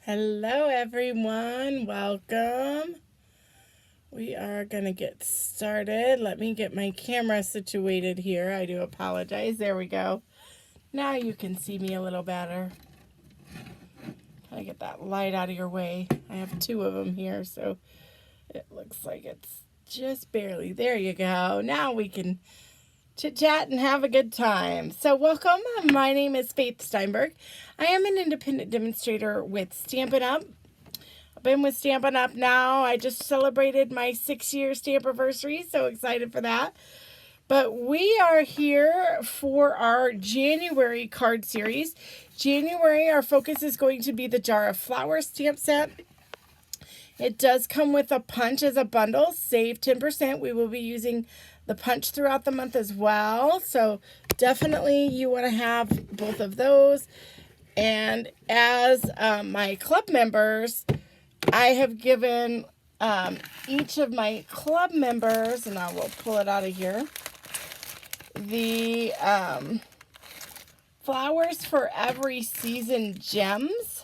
Hello everyone, welcome. We are gonna get started. Let me get my camera situated here. I do apologize. There we go. Now you can see me a little better. Kind of get that light out of your way. I have two of them here, so it looks like it's just barely. There you go. Now we can chit chat and have a good time. So welcome. My name is Faith Steinberg. I am an independent demonstrator with Stampin' Up. I've been with Stampin' Up now. I just celebrated my 6-year stamp anniversary. So excited for that. But we are here for our January card series. January, our focus is going to be the Jar of Flowers stamp set. It does come with a punch as a bundle. Save 10%. We will be using the punch throughout the month as well. So definitely you want to have both of those. And as my club members, I have given each of my club members, and I will pull it out of here, the Flowers for Every Season gems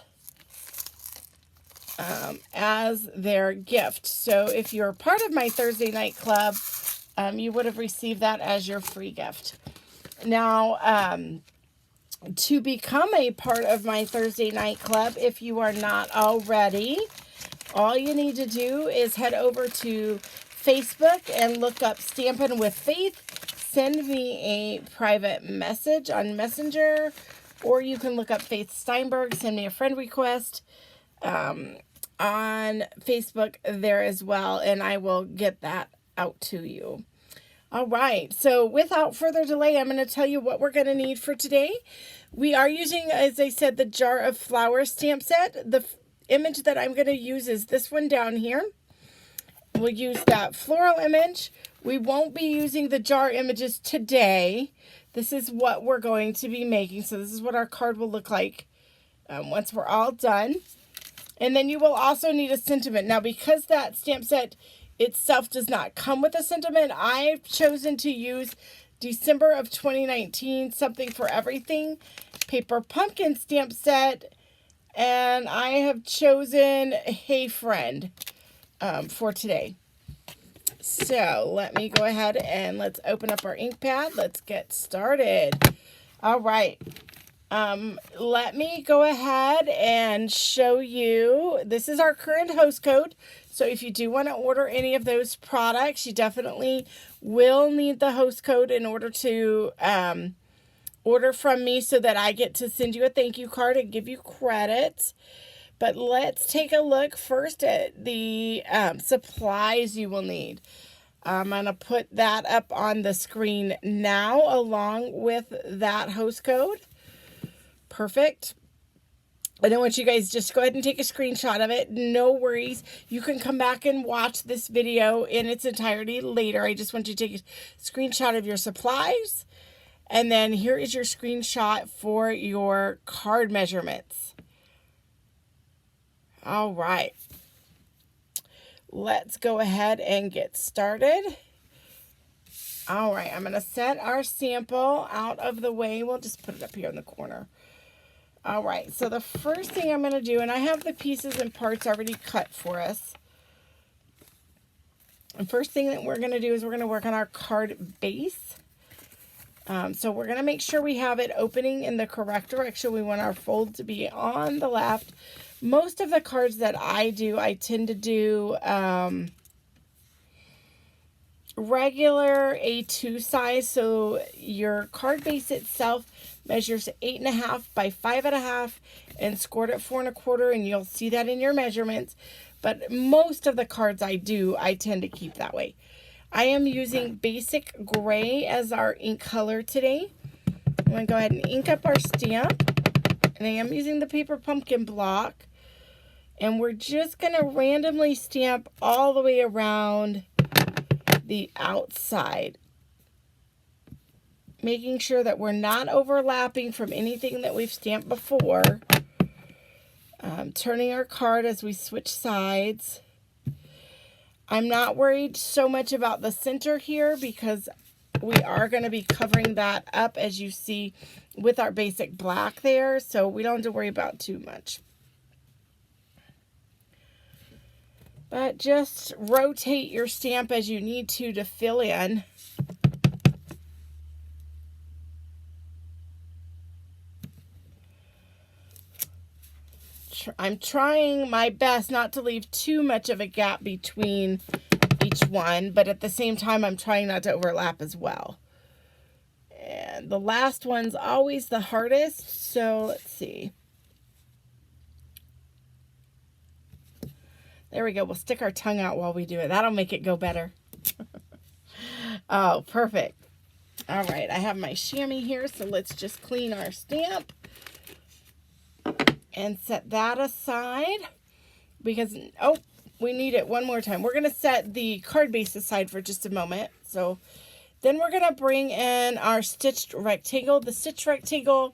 as their gift. So if you're part of my Thursday night club, you would have received that as your free gift. Now, to become a part of my Thursday night club, if you are not already, all you need to do is head over to Facebook and look up Stampin' with Faith. Send me a private message on Messenger, or you can look up Faith Steinberg, send me a friend request on Facebook there as well, and I will get that out to you. All right, so without further delay, I'm going to tell you what we're going to need for today. We are using, as I said, the Jar of Flowers stamp set. The image that I'm going to use is this one down here. We'll use that floral image. We won't be using the jar images today. This is what we're going to be making. So this is what our card will look like once we're all done. And then you will also need a sentiment. Now, because that stamp set itself does not come with a sentiment, I've chosen to use December of 2019, Something for Everything, Paper Pumpkin stamp set. And I have chosen Hey Friend for today. So let me go ahead and let's open up our ink pad. Let's get started. All right. Let me go ahead and show you. This is our current host code. So if you do want to order any of those products, you definitely will need the host code in order to order from me so that I get to send you a thank you card and give you credit. But let's take a look first at the supplies you will need. I'm going to put that up on the screen now along with that host code. Perfect. And I want you guys just go ahead and take a screenshot of it. No worries. You can come back and watch this video in its entirety later. I just want you to take a screenshot of your supplies. And then here is your screenshot for your card measurements. All right. Let's go ahead and get started. All right. I'm going to set our sample out of the way. We'll just put it up here in the corner. All right, so the first thing I'm going to do, and I have the pieces and parts already cut for us. The first thing that we're going to do is we're going to work on our card base. So we're going to make sure we have it opening in the correct direction. We want our fold to be on the left. Most of the cards that I do, I tend to do regular A2 size. So your card base itself measures 8.5 by 5.5 and scored at 4 1/4, and you'll see that in your measurements. But most of the cards I do, I tend to keep that way. I am using basic gray as our ink color today. I'm going to go ahead and ink up our stamp, and I am using the Paper Pumpkin block, and we're just going to randomly stamp all the way around the outside, making sure that we're not overlapping from anything that we've stamped before. Turning our card as we switch sides. I'm not worried so much about the center here because we are going to be covering that up, as you see, with our basic black there. So we don't have to worry about too much. But just rotate your stamp as you need to fill in. I'm trying my best not to leave too much of a gap between each one, but at the same time, I'm trying not to overlap as well. And the last one's always the hardest, so let's see. There we go. We'll stick our tongue out while we do it. That'll make it go better. Oh, perfect. All right, I have my chamois here, so let's just clean our stamp and set that aside because, oh, we need it one more time. We're going to set the card base aside for just a moment. So then we're going to bring in our stitched rectangle. The stitched rectangle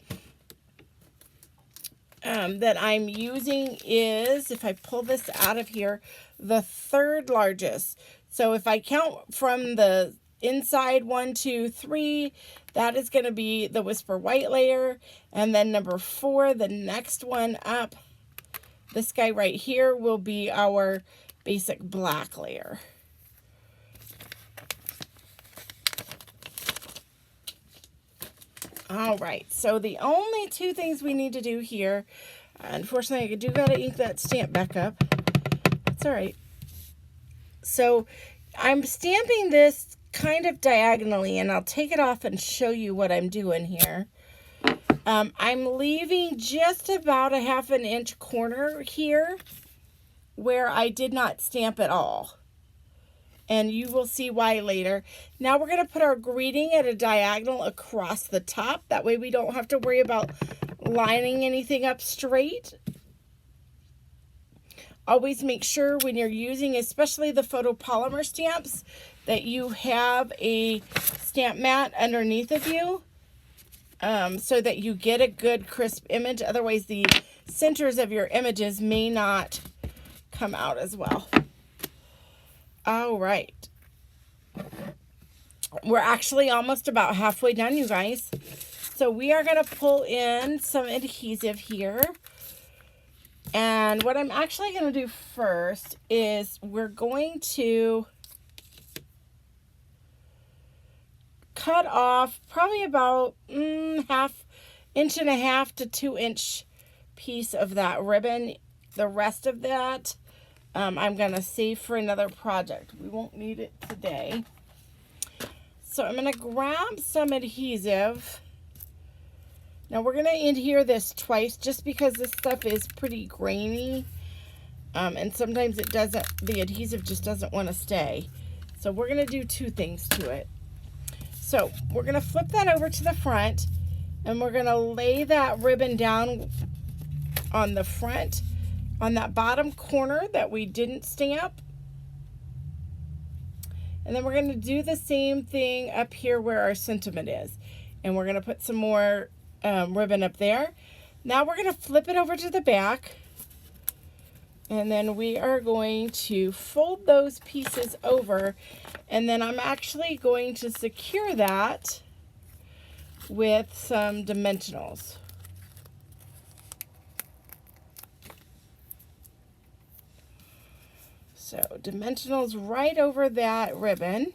that I'm using is, if I pull this out of here, the third largest. So if I count from the inside 1, 2, 3, that is going to be the Whisper White layer. And then number 4, the next one up, this guy right here will be our basic black layer. All right, so the only 2 things we need to do here, unfortunately I do got to ink that stamp back up. That's all right. So I'm stamping this kind of diagonally, and I'll take it off and show you what I'm doing here. I'm leaving just about a 1/2 inch corner here where I did not stamp at all. And you will see why later. Now we're going to put our greeting at a diagonal across the top. That way we don't have to worry about lining anything up straight. Always make sure when you're using, especially the photopolymer stamps, that you have a stamp mat underneath of you so that you get a good crisp image. Otherwise, the centers of your images may not come out as well. All right. We're actually almost about halfway done, you guys. So we are going to pull in some adhesive here. And what I'm actually going to do first is we're going to cut off probably about 1.5 inch to 2 inch piece of that ribbon. The rest of that I'm going to save for another project. We won't need it today. So I'm going to grab some adhesive. Now we're going to adhere this twice just because this stuff is pretty grainy. And sometimes it doesn't, the adhesive just doesn't want to stay. So we're going to do 2 things to it. So we're going to flip that over to the front and we're going to lay that ribbon down on the front, on that bottom corner that we didn't stamp. And then we're going to do the same thing up here where our sentiment is. And we're going to put some more ribbon up there. Now we're going to flip it over to the back. And then we are going to fold those pieces over. And then I'm actually going to secure that with some dimensionals. So dimensionals right over that ribbon.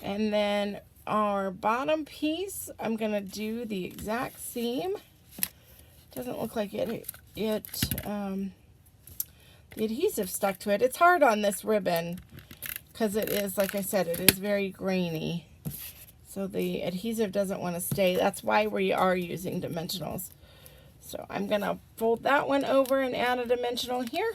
And then our bottom piece, I'm going to do the exact same. Doesn't look like the adhesive stuck to it. It's hard on this ribbon because it is, like I said, it is very grainy. So the adhesive doesn't want to stay. That's why we are using dimensionals. So I'm going to fold that one over and add a dimensional here.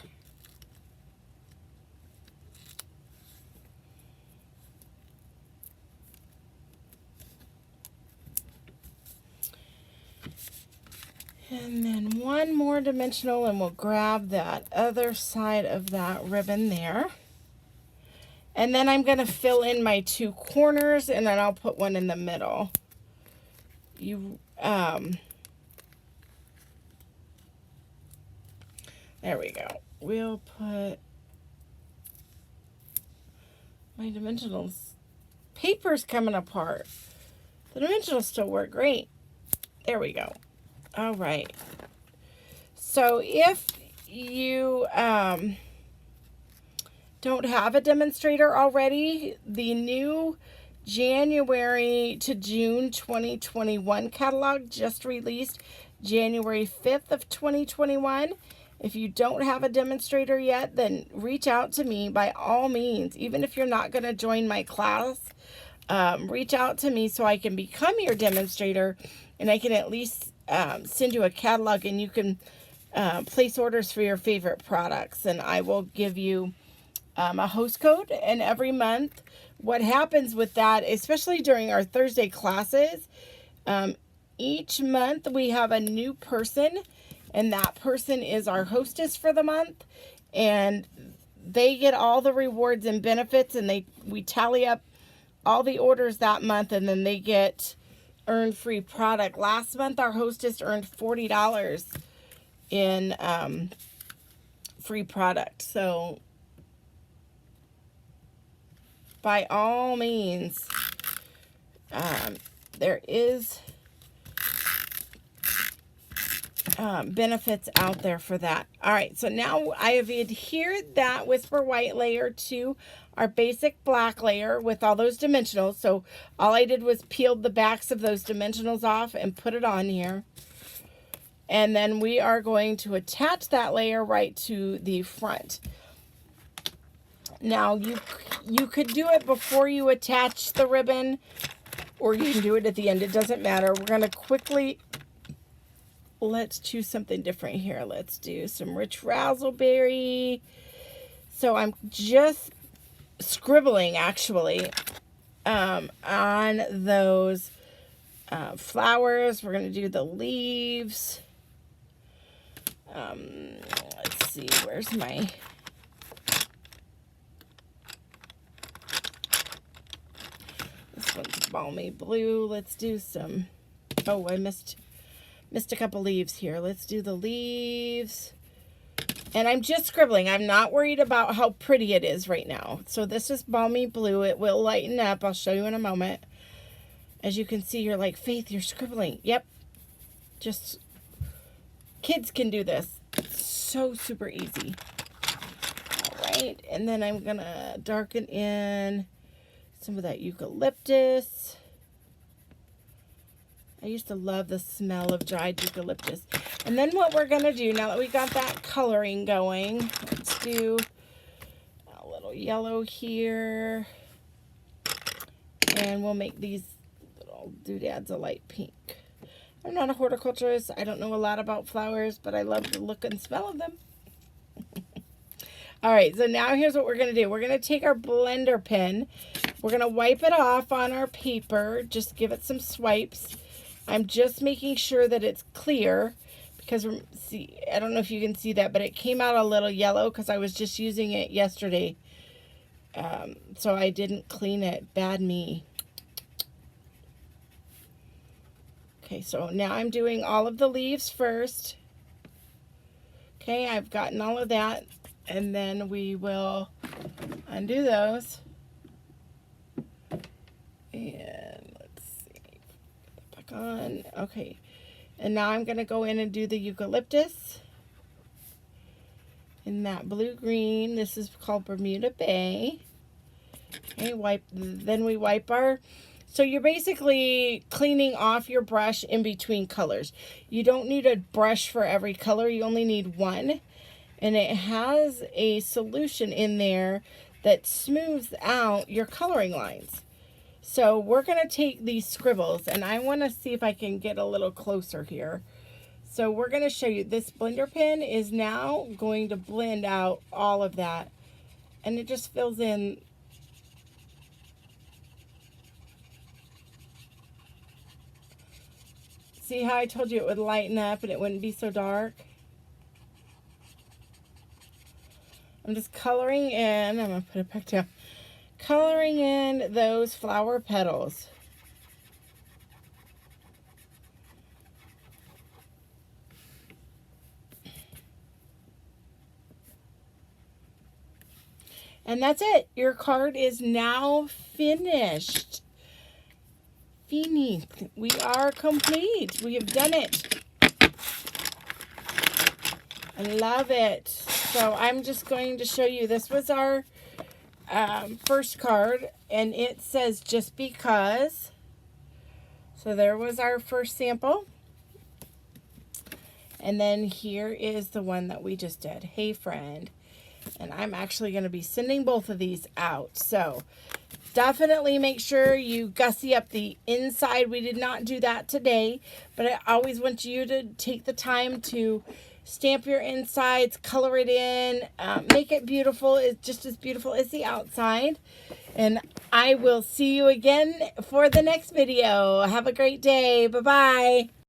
And then one more dimensional and we'll grab that other side of that ribbon there. And then I'm going to fill in my 2 corners and then I'll put one in the middle. There we go. We'll put my dimensionals. Paper's coming apart. The dimensionals still work great. There we go. All right. So if you don't have a demonstrator already, the new January to June 2021 catalog just released January 5th of 2021. If you don't have a demonstrator yet, then reach out to me by all means. Even if you're not going to join my class, reach out to me so I can become your demonstrator, and I can at least send you a catalog, and you can place orders for your favorite products, and I will give you a host code. And every month, what happens with that, especially during our Thursday classes, each month we have a new person, and that person is our hostess for the month, and they get all the rewards and benefits, and we tally up all the orders that month, and then they get earn free product. Last month our hostess earned $40 in free product. So by all means, there is benefits out there for that. All right, so now I have adhered that Whisper White layer to our basic black layer with all those dimensionals. So all I did was peeled the backs of those dimensionals off and put it on here. And then we are going to attach that layer right to the front. Now you could do it before you attach the ribbon, or you can do it at the end. It doesn't matter. We're going to quickly, let's choose something different here. Let's do some rich razzleberry. So I'm just scribbling actually on those flowers. We're going to do the leaves. Let's see, where's my... This one's balmy blue. Let's do some... Oh, I missed a couple leaves here. Let's do the leaves. And I'm just scribbling. I'm not worried about how pretty it is right now. So this is balmy blue. It will lighten up. I'll show you in a moment. As you can see, you're like, Faith, you're scribbling. Yep. Just... Kids can do this. It's so super easy. All right. And then I'm going to darken in some of that eucalyptus. I used to love the smell of dried eucalyptus. And then what we're going to do, now that we got that coloring going, let's do a little yellow here. And we'll make these little doodads a light pink. I'm not a horticulturist. I don't know a lot about flowers, but I love the look and smell of them. All right, so now here's what we're going to do. We're going to take our blender pen. We're going to wipe it off on our paper. Just give it some swipes. I'm just making sure that it's clear because, see, I don't know if you can see that, but it came out a little yellow because I was just using it yesterday. So I didn't clean it. Bad me. Okay, so now I'm doing all of the leaves first. Okay, I've gotten all of that. And then we will undo those. And let's see. Put that back on. Okay. And now I'm going to go in and do the eucalyptus. In that blue-green. This is called Bermuda Bay. Okay, then we wipe our... So you're basically cleaning off your brush in between colors. You don't need a brush for every color. You only need one. And it has a solution in there that smooths out your coloring lines. So we're going to take these scribbles, and I want to see if I can get a little closer here. So we're going to show you. This blender pen is now going to blend out all of that. And it just fills in... See how I told you it would lighten up and it wouldn't be so dark? I'm just coloring in, I'm going to put it back down, coloring in those flower petals. And that's it. Your card is now finished. Finished. We are complete. We have done it. I love it. So I'm just going to show you. This was our first card, and it says just because. So there was our first sample. And then here is the one that we just did. Hey, friend. And I'm actually going to be sending both of these out. So definitely make sure you gussy up the inside. We did not do that today, but I always want you to take the time to stamp your insides, color it in, make it beautiful. It's just as beautiful as the outside. And I will see you again for the next video. Have a great day. Bye-bye.